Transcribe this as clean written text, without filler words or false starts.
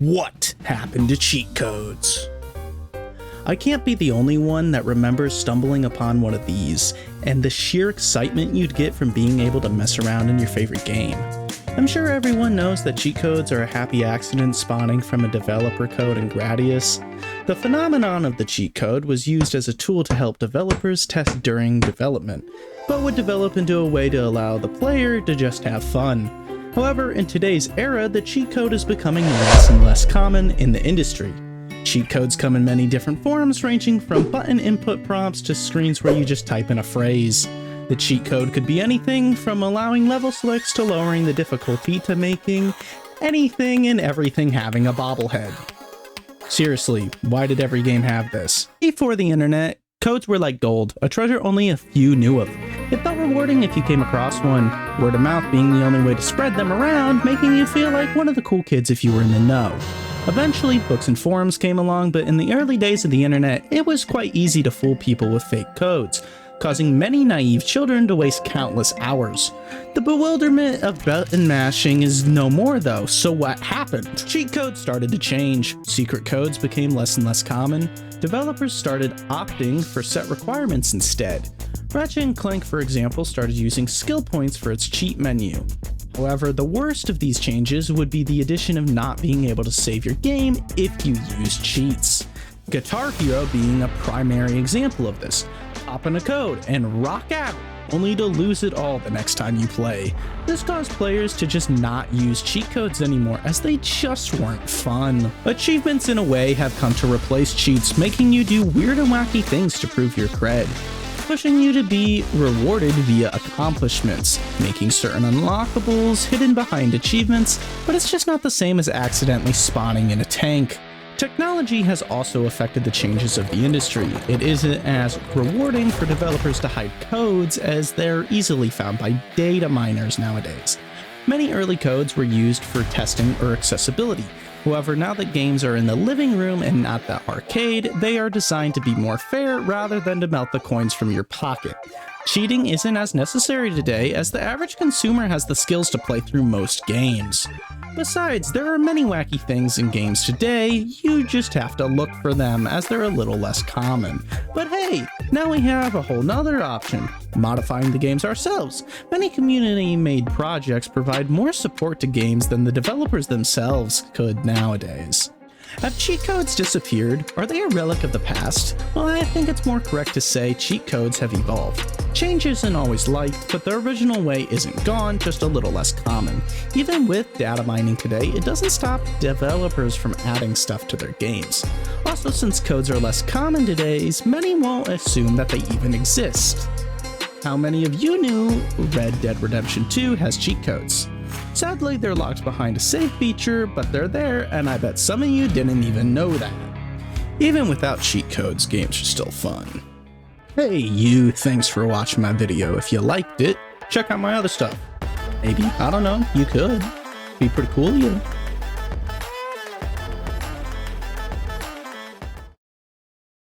What happened to cheat codes? I can't be the only one that remembers stumbling upon one of these, and the sheer excitement you'd get from being able to mess around in your favorite game. I'm sure everyone knows that cheat codes are a happy accident spawning from a developer code in Gradius. The phenomenon of the cheat code was used as a tool to help developers test during development, but would develop into a way to allow the player to just have fun. However, in today's era, the cheat code is becoming less and less common in the industry. Cheat codes come in many different forms, ranging from button input prompts to screens where you just type in a phrase. The cheat code could be anything from allowing level selects to lowering the difficulty to making anything and everything having a bobblehead. Seriously, why did every game have this? Before the internet, codes were like gold, a treasure only a few knew of. It felt rewarding if you came across one, word of mouth being the only way to spread them around, making you feel like one of the cool kids if you were in the know. Eventually, books and forums came along, but in the early days of the internet, it was quite easy to fool people with fake codes, causing many naive children to waste countless hours. The bewilderment of button mashing is no more though, so what happened? Cheat codes started to change, secret codes became less and less common, developers started opting for set requirements instead. Ratchet & Clank, for example, started using skill points for its cheat menu. However, the worst of these changes would be the addition of not being able to save your game if you use cheats. Guitar Hero being a primary example of this. Pop in a code and rock out, only to lose it all the next time you play. This caused players to just not use cheat codes anymore, as they just weren't fun. Achievements in a way have come to replace cheats, making you do weird and wacky things to prove your cred, pushing you to be rewarded via accomplishments, making certain unlockables hidden behind achievements, but it's just not the same as accidentally spawning in a tank. Technology has also affected the changes of the industry. It isn't as rewarding for developers to hide codes as they're easily found by data miners nowadays. Many early codes were used for testing or accessibility. However, now that games are in the living room and not the arcade, they are designed to be more fair rather than to melt the coins from your pocket. Cheating isn't as necessary today, as the average consumer has the skills to play through most games. Besides, there are many wacky things in games today, you just have to look for them as they're a little less common. But hey, now we have a whole nother option, modifying the games ourselves. Many community-made projects provide more support to games than the developers themselves could nowadays. Have cheat codes disappeared? Are they a relic of the past? Well, I think it's more correct to say cheat codes have evolved. Change isn't always liked, but the original way isn't gone, just a little less common. Even with data mining today, it doesn't stop developers from adding stuff to their games. Also, since codes are less common today, many won't assume that they even exist. How many of you knew Red Dead Redemption 2 has cheat codes? Sadly, they're locked behind a save feature, but they're there, and I bet some of you didn't even know that. Even without cheat codes, games are still fun. Hey you, thanks for watching my video. If you liked it, check out my other stuff. Maybe, I don't know, you could. Be pretty cool, yeah.